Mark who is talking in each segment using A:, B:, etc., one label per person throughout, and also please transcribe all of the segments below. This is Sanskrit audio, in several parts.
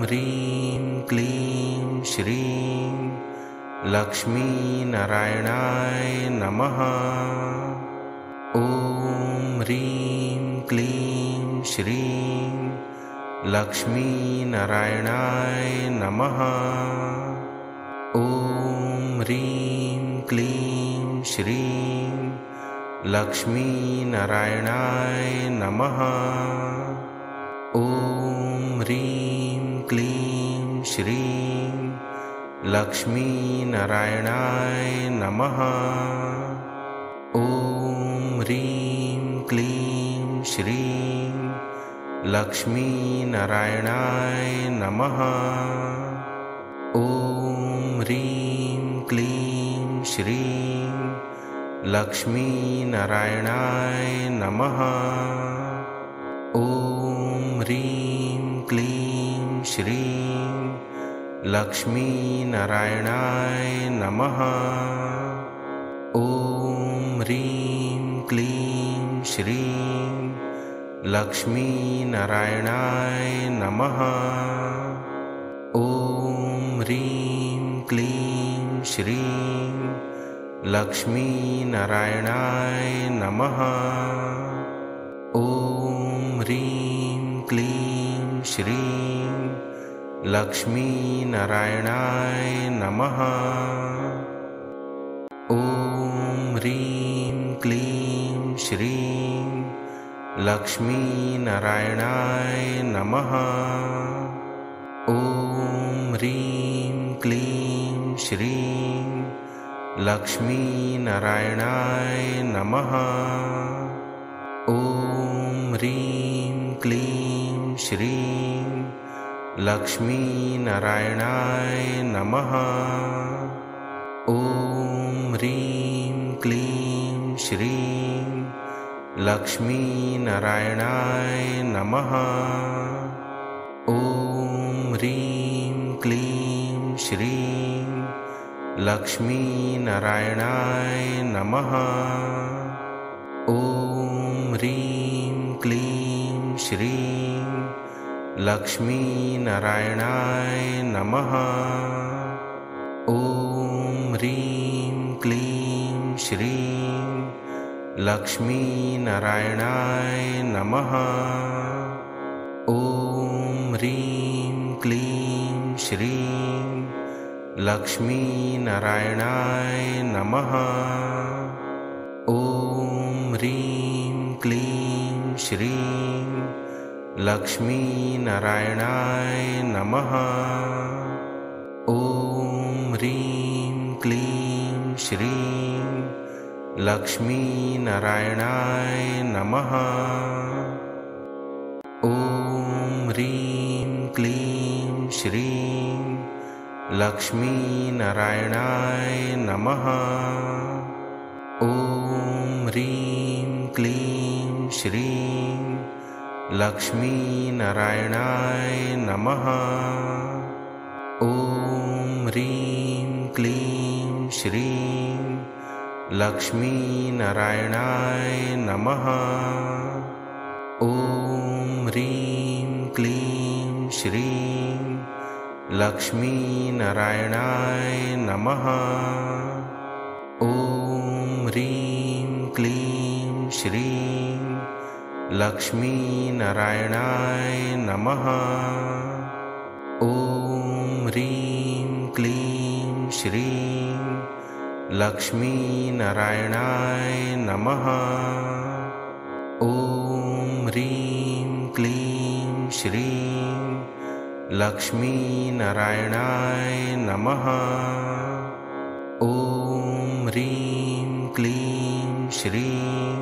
A: ह्रीं क्लीं श्रीं लक्ष्मीनारायणाय नमः। ॐ ह्रीं क्लीं श्रीं लक्ष्मीनारायणाय नमः। ॐ ह्रीं क्लीं श्रीं लक्ष्मीनारायणाय नमः। ॐ ह्रीं क्लीं श्रीं लक्ष्मीनारायणाय नमः। ॐ ह्रीं क्लीं श्रीं लक्ष्मीनारायणाय नमः। ॐ ह्रीं क्लीं श्रीं लक्ष्मीनारायणाय नमः। ॐ ह्रीं क्लीं श्रीं लक्ष्मीनारायणाय नमः। ॐ ह्रीं क्लीं श्रीं लक्ष्मीनारायणाय नमः। ॐ ह्रीं क्लीं श्रीं लक्ष्मीनारायणाय नमः। ॐ ह्रीं क्लीं श्रीं लक्ष्मीनारायणाय नमः। ॐ ह्रीं क्लीं श्रीं लक्ष्मीनारायणाय नमः। ॐ ह्रीं क्लीं श्रीं लक्ष्मीनारायणाय नमः। ॐ ह्रीं क्लीं श्रीं लक्ष्मीनारायणाय नमः। ॐ ह्रीं क्लीं श्रीं लक्ष्मीनारायणाय नमः। ॐ ह्रीं क्लीं श्रीं लक्ष्मीनारायणाय नमः। ॐ ह्रीं क्लीं श्रीं लक्ष्मीनारायणाय नमः। ॐ ह्रीं क्लीं श्रीं लक्ष्मीनारायणाय नमः। ॐ ह्रीं क्लीं श्रीं लक्ष्मीनारायणाय नमः। ॐ ह्रीं क्लीं श्रीं लक्ष्मीनारायणाय नमः। ॐ ह्रीं क्लीं श्रीं लक्ष्मीनारायणाय नमः। ॐ ह्रीं क्लीं श्रीं लक्ष्मीनारायणाय नमः। ॐ ह्रीं क्लीं श्रीं लक्ष्मीनारायणाय नमः। ॐ ह्रीं क्लीं श्रीं लक्ष्मीनारायणाय नमः। ॐ ह्रीं क्लीं श्रीं लक्ष्मीनारायणाय नमः। ॐ ह्रीं क्लीं श्रीं लक्ष्मीनारायणाय नमः। ॐ ह्रीं क्लीं श्रीं लक्ष्मीनारायणाय नमः। ॐ ह्रीं क्लीं श्रीं लक्ष्मीनारायणाय नमः। ॐ ह्रीं क्लीं श्रीं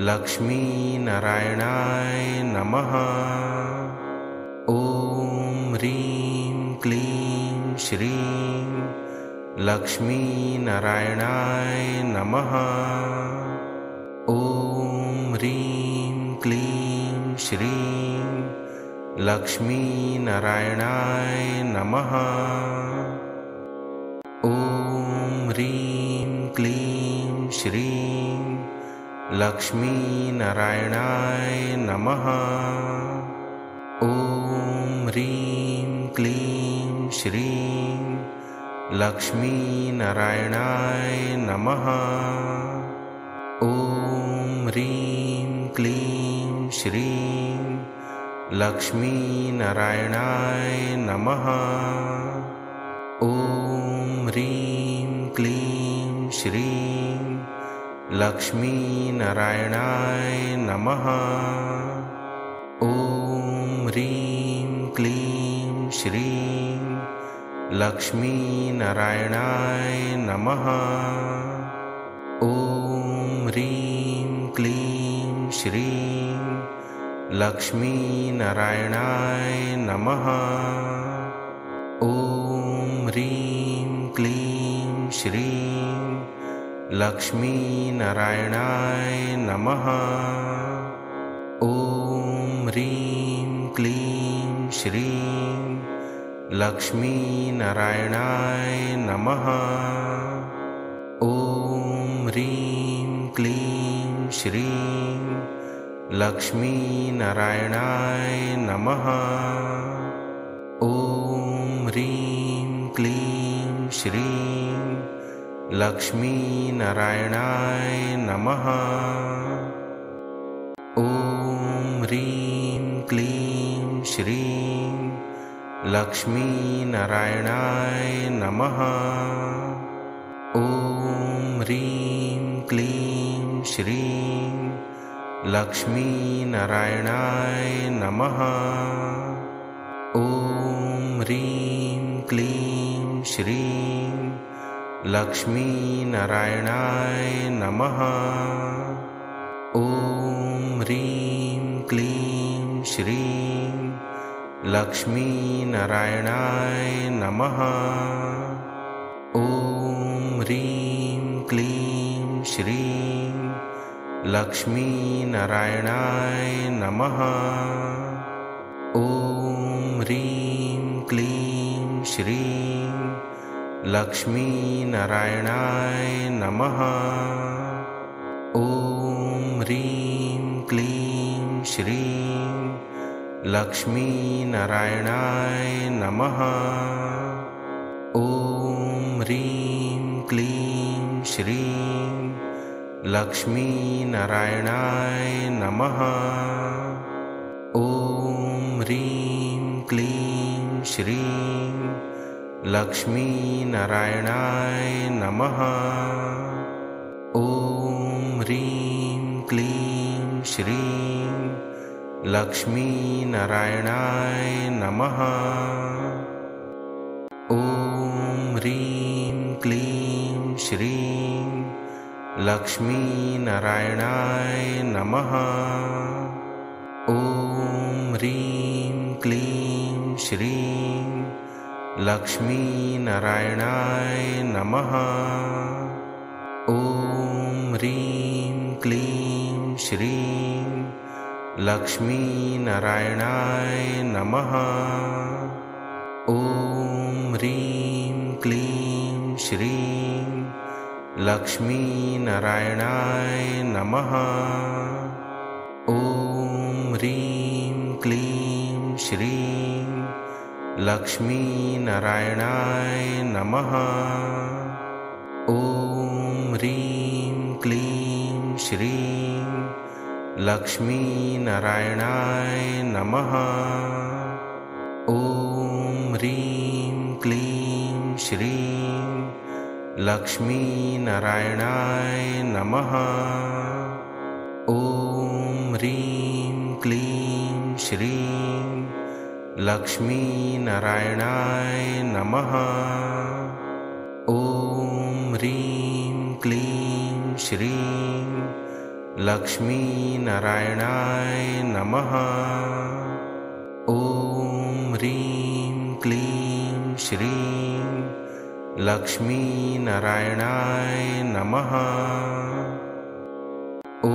A: लक्ष्मीनारायणाय नमः। ॐ ह्रीं क्लीं श्रीं लक्ष्मीनारायणाय नमः। ॐ ह्रीं क्लीं श्रीं लक्ष्मीनारायणाय नमः। ॐ ह्रीं क्लीं श्रीं लक्ष्मीनारायणाय नमः। ॐ ह्रीं क्लीं श्रीं लक्ष्मीनारायणाय नमः। ॐ ह्रीं क्लीं श्रीं लक्ष्मीनारायणाय नमः। ॐ ह्रीं क्लीं श्रीं लक्ष्मीनारायणाय नमः। ॐ ह्रीं क्लीं श्रीं लक्ष्मीनारायणाय नमः। ॐ ह्रीं क्लीं श्रीं लक्ष्मीनारायणाय नमः। ॐ ह्रीं क्लीं श्रीं लक्ष्मीनारायणाय नमः। ॐ ह्रीं क्लीं श्रीं लक्ष्मीनारायणाय नमः। ॐ ह्रीं क्लीं श्रीं लक्ष्मीनारायणाय नमः। ॐ ह्रीं क्लीं श्रीं लक्ष्मीनारायणाय नमः। ॐ ह्रीं क्लीं श्रीं लक्ष्मीनारायणाय नमः। ॐ ह्रीं क्लीं श्रीं लक्ष्मीनारायणाय नमः। ॐ ह्रीं क्लीं श्रीं लक्ष्मीनारायणाय नमः। ॐ ह्रीं क्लीं श्रीं लक्ष्मीनारायणाय नमः। ॐ ह्रीं क्लीं श्रीं लक्ष्मीनारायणाय नमः। ॐ ह्रीं क्लीं श्रीं लक्ष्मीनारायणाय नमः। ॐ ह्रीं क्लीं श्रीं लक्ष्मीनारायणाय नमः। ॐ ह्रीं क्लीं श्रीं लक्ष्मीनारायणाय नमः। ॐ ह्रीं क्लीं श्रीं लक्ष्मीनारायणाय नमः। ॐ ह्रीं क्लीं श्रीं लक्ष्मीनारायणाय नमः। ॐ ह्रीं क्लीं श्रीं लक्ष्मीनारायणाय नमः। ॐ ह्रीं क्लीं श्रीं लक्ष्मीनारायणाय नमः। ॐ ह्रीं क्लीं श्रीं लक्ष्मीनारायणाय नमः। ॐ ह्रीं क्लीं श्रीं लक्ष्मीनारायणाय नमः। ॐ ह्रीं क्लीं श्रीं लक्ष्मीनारायणाय नमः। ॐ ह्रीं क्लीं श्रीं लक्ष्मीनारायणाय नमः। ॐ ह्रीं क्लीं श्रीं लक्ष्मीनारायणाय नमः। ॐ ह्रीं क्लीं श्रीं लक्ष्मीनारायणाय नमः। ॐ ह्रीं क्लीं श्रीं लक्ष्मीनारायणाय नमः। ॐ ह्रीं क्लीं श्रीं लक्ष्मीनारायणाय नमः। ॐ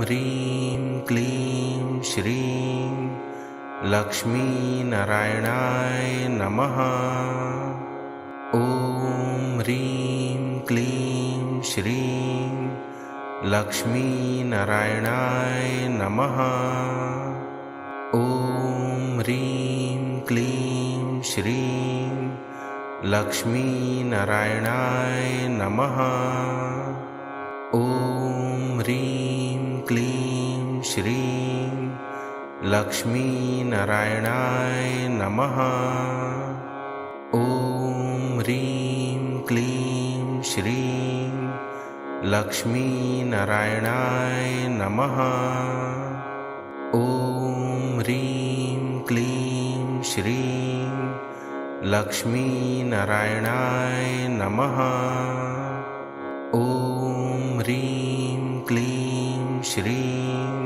A: ह्रीं क्लीं श्रीं लक्ष्मीनारायणाय नमः। ॐ ह्रीं क्लीं श्रीं लक्ष्मीनारायणाय नमः। ॐ ह्रीं क्लीं श्रीं लक्ष्मीनारायणाय नमः। ॐ ह्रीं क्लीं श्रीं लक्ष्मीनारायणाय नमः। ॐ ह्रीं क्लीं श्रीं लक्ष्मीनारायणाय नमः। ॐ ह्रीं क्लीं श्रीं लक्ष्मीनारायणाय नमः। ॐ ह्रीं क्लीं श्रीं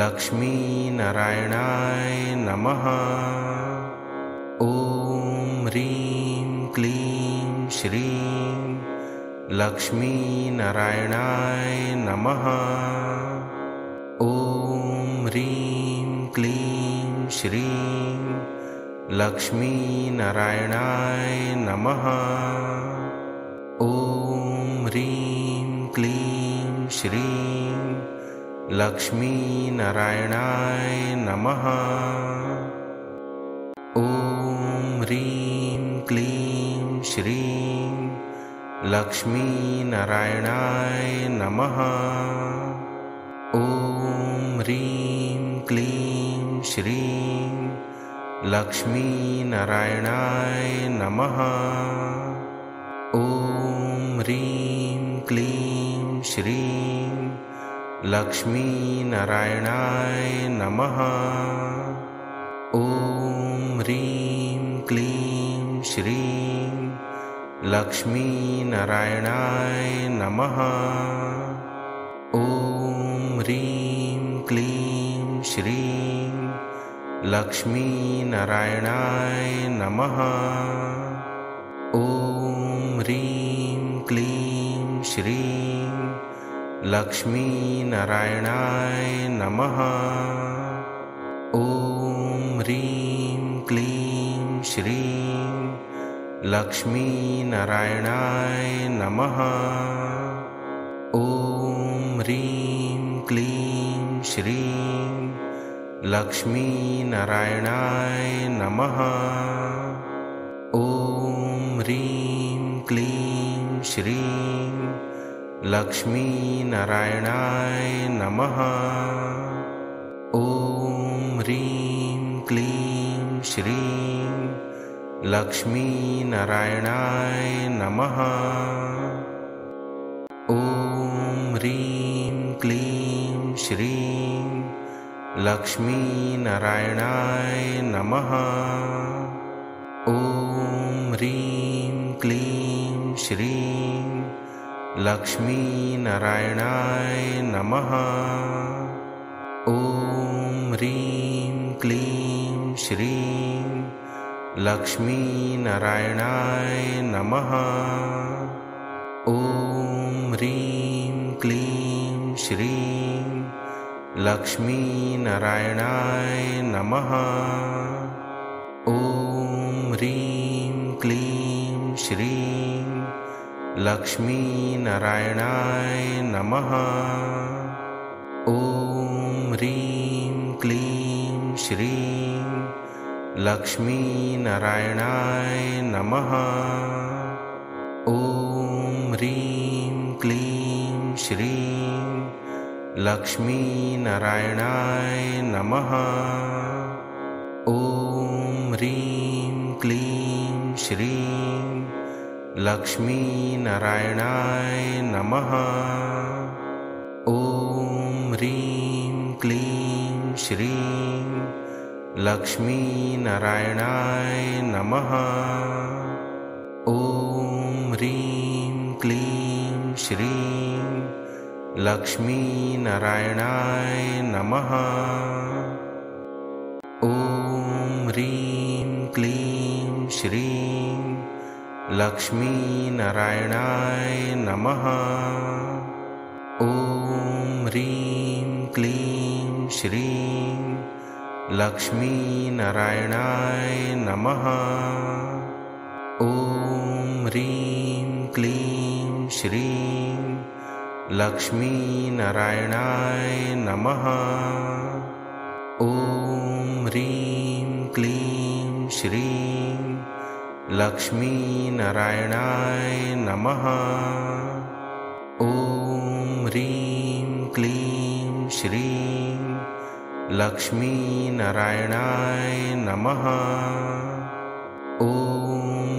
A: लक्ष्मीनारायणाय नमः। ॐ ह्रीं क्लीं श्रीं लक्ष्मीनारायणाय नमः। ॐ ह्रीं क्लीं श्रीं लक्ष्मीनारायणाय नमः। ॐ ह्रीं क्लीं श्रीं लक्ष्मीनारायणाय नमः। ॐ ह्रीं क्लीं श्रीं लक्ष्मीनारायणाय नमः। ॐ ह्रीं क्लीं श्रीं लक्ष्मीनारायणाय नमः। ॐ ह्रीं क्लीं श्रीं लक्ष्मीनारायणाय नमः। ॐ ह्रीं क्लीं श्रीं लक्ष्मीनारायणाय नमः। ॐ ह्रीं क्लीं श्रीं लक्ष्मीनारायणाय नमः। ॐ ह्रीं क्लीं श्रीं लक्ष्मीनारायणाय नमः। ॐ ह्रीं क्लीं श्रीं लक्ष्मीनारायणाय नमः। ॐ ह्रीं क्लीं श्रीं लक्ष्मीनारायणाय नमः। ॐ ह्रीं क्लीं श्रीं लक्ष्मीनारायणाय नमः। ॐ ह्रीं क्लीं श्रीं लक्ष्मीनारायणाय नमः। ॐ ह्रीं क्लीं श्रीं लक्ष्मीनारायणाय नमः। ॐ ह्रीं क्लीं श्रीं लक्ष्मीनारायणाय नमः। ॐ ह्रीं क्लीं श्रीं लक्ष्मीनारायणाय नमः। ॐ ह्रीं क्लीं श्रीं लक्ष्मीनारायणाय नमः। ॐ ह्रीं क्लीं श्रीं लक्ष्मीनारायणाय नमः। ॐ ह्रीं क्लीं श्रीं लक्ष्मीनारायणाय नमः। ॐ ह्रीं क्लीं श्रीं लक्ष्मीनारायणाय नमः। ॐ ह्रीं क्लीं श्रीं लक्ष्मीनारायणाय नमः। ॐ ह्रीं क्लीं श्रीं लक्ष्मीनारायणाय नमः। ॐ ह्रीं क्लीं श्रीं लक्ष्मीनारायणाय नमः। ॐ ह्रीं क्लीं श्रीं लक्ष्मीनारायणाय नमः। ॐ ह्रीं क्लीं श्रीं लक्ष्मीनारायणाय नमः। ॐ ह्रीं क्लीं श्रीं लक्ष्मीनारायणाय नमः। ॐ ह्रीं क्लीं श्रीं लक्ष्मीनारायणाय नमः। ॐ ह्रीं क्लीं श्रीं लक्ष्मीनारायणाय नमः। ॐ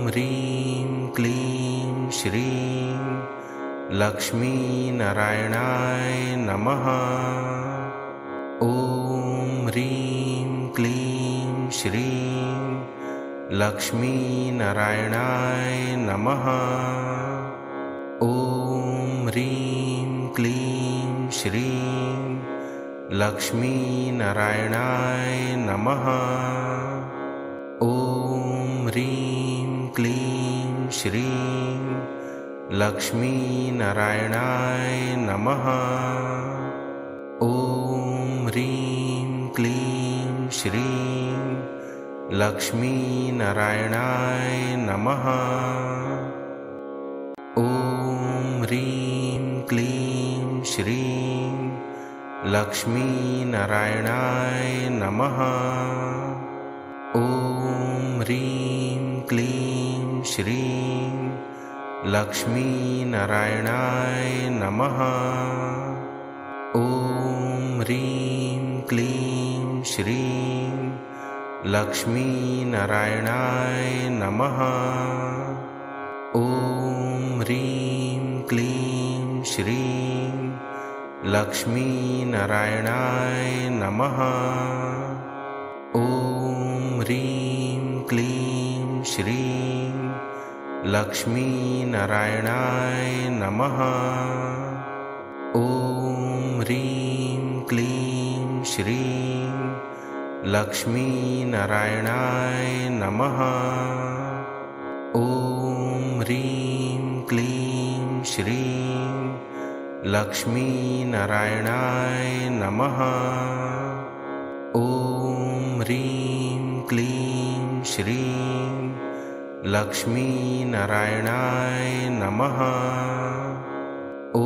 A: ह्रीं क्लीं श्रीं लक्ष्मीनारायणाय नमः। ॐ ह्रीं क्लीं श्रीं लक्ष्मीनारायणाय नमः। ॐ ह्रीं क्लीं श्रीं लक्ष्मीनारायणाय नमः। ॐ ह्रीं क्लीं श्रीं लक्ष्मीनारायणाय नमः। ॐ ह्रीं क्लीं श्रीं लक्ष्मीनारायणाय नमः। ॐ ह्रीं क्लीं श्रीं लक्ष्मीनारायणाय नमः। ॐ ह्रीं क्लीं श्रीं लक्ष्मीनारायणाय नमः। ॐ ह्रीं क्लीं श्रीं लक्ष्मीनारायणाय नमः। ॐ ह्रीं क्लीं श्रीं लक्ष्मीनारायणाय नमः। ॐ ह्रीं क्लीं श्रीं लक्ष्मीनारायणाय नमः। ॐ ह्रीं क्लीं श्रीं लक्ष्मीनारायणाय नमः। ॐ ह्रीं क्लीं श्रीं लक्ष्मीनारायणाय नमः। ॐ ह्रीं क्लीं श्रीं लक्ष्मीनारायणाय नमः। ॐ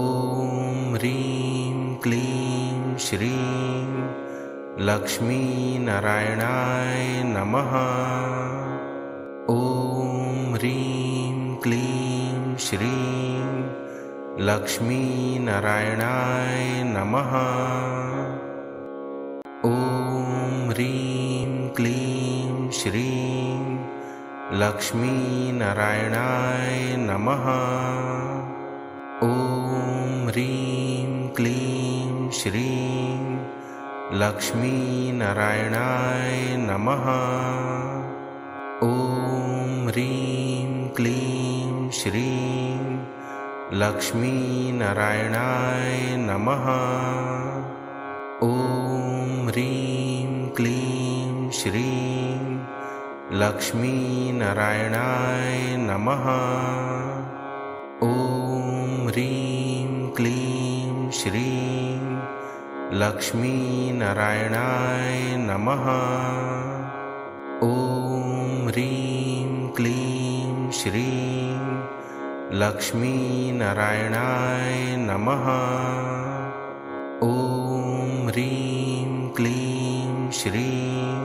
A: ह्रीं क्लीं श्रीं लक्ष्मीनारायणाय नमः। ॐ ह्रीं क्लीं श्रीं लक्ष्मीनारायणाय नमः। ॐ ह्रीं क्लीं श्रीं लक्ष्मीनारायणाय नमः। ॐ ह्रीं क्लीं श्रीं लक्ष्मीनारायणाय नमः। ॐ ह्रीं क्लीं श्रीं लक्ष्मीनारायणाय नमः। ॐ ह्रीं क्लीं श्रीं लक्ष्मीनारायणाय नमः। ॐ ह्रीं क्लीं श्रीं लक्ष्मीनारायणाय नमः। ॐ ह्रीं क्लीं श्रीं लक्ष्मीनारायणाय नमः। ॐ ह्रीं क्लीं श्रीं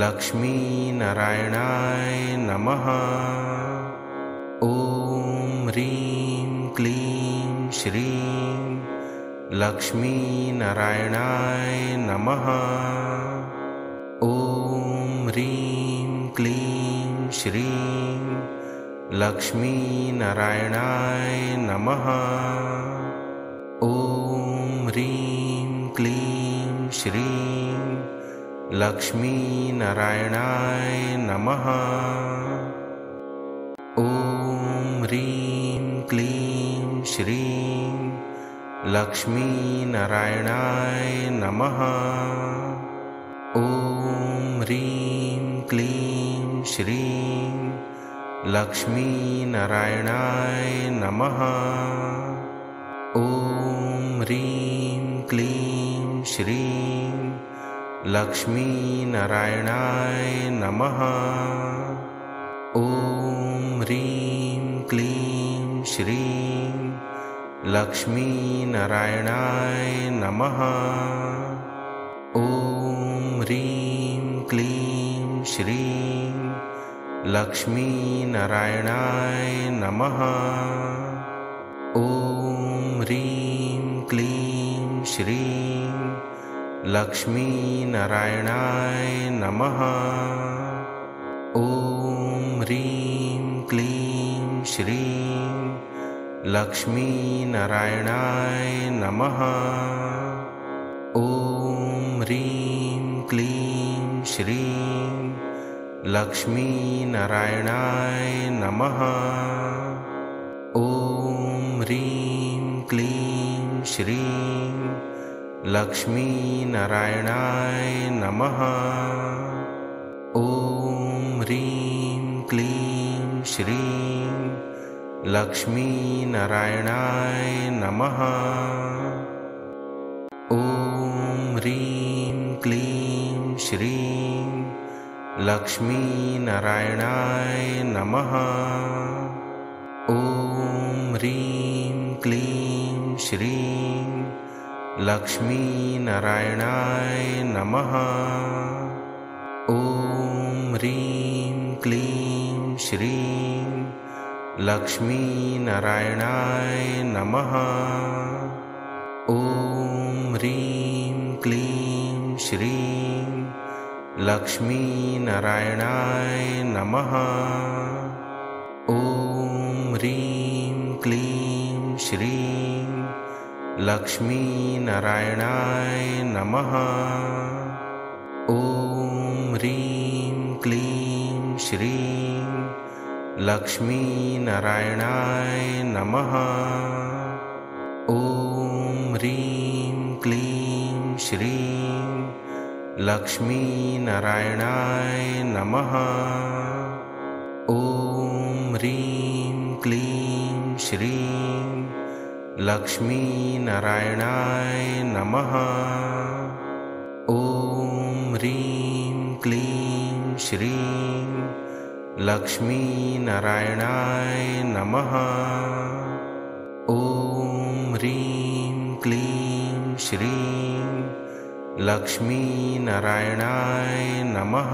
A: लक्ष्मीनारायणाय नमः। ॐ ह्रीं क्लीं श्रीं लक्ष्मीनारायणाय नमः। ॐ ह्रीं क्लीं श्रीं लक्ष्मीनारायणाय नमः। ॐ ह्रीं क्लीं श्रीं लक्ष्मीनारायणाय नमः। ॐ ह्रीं क्लीं श्रीं लक्ष्मीनारायणाय नमः। ॐ ह्रीं क्लीं श्रीं लक्ष्मीनारायणाय नमः। ॐ ह्रीं क्लीं श्रीं लक्ष्मीनारायणाय नमः। ॐ ह्रीं क्लीं श्रीं लक्ष्मीनारायणाय नमः। ॐ ह्रीं क्लीं श्रीं लक्ष्मीनारायणाय नमः। ॐ ह्रीं क्लीं श्रीं लक्ष्मीनारायणाय नमः। ॐ ह्रीं क्लीं श्रीं लक्ष्मीनारायणाय नमः। ॐ ह्रीं क्लीं श्रीं लक्ष्मीनारायणाय नमः। ॐ ह्रीं क्लीं श्रीं लक्ष्मीनारायणाय नमः। ॐ ह्रीं क्लीं श्रीं लक्ष्मीनारायणाय नमः। ॐ ह्रीं क्लीं श्रीं लक्ष्मीनारायणाय नमः। ॐ ह्रीं क्लीं श्रीं लक्ष्मीनारायणाय नमः। ॐ ह्रीं क्लीं श्रीं लक्ष्मीनारायणाय नमः। ॐ ह्रीं क्लीं श्रीं लक्ष्मीनारायणाय नमः। ॐ ह्रीं क्लीं श्रीं लक्ष्मीनारायणाय नमः। ॐ ह्रीं क्लीं श्रीं लक्ष्मीनारायणाय नमः। ॐ ह्रीं क्लीं श्रीं लक्ष्मीनारायणाय नमः। ॐ ह्रीं क्लीं श्रीं लक्ष्मीनारायणाय नमः। ॐ ह्रीं क्लीं श्रीं लक्ष्मीनारायणाय नमः। ॐ ह्रीं क्लीं श्रीं लक्ष्मीनारायणाय नमः।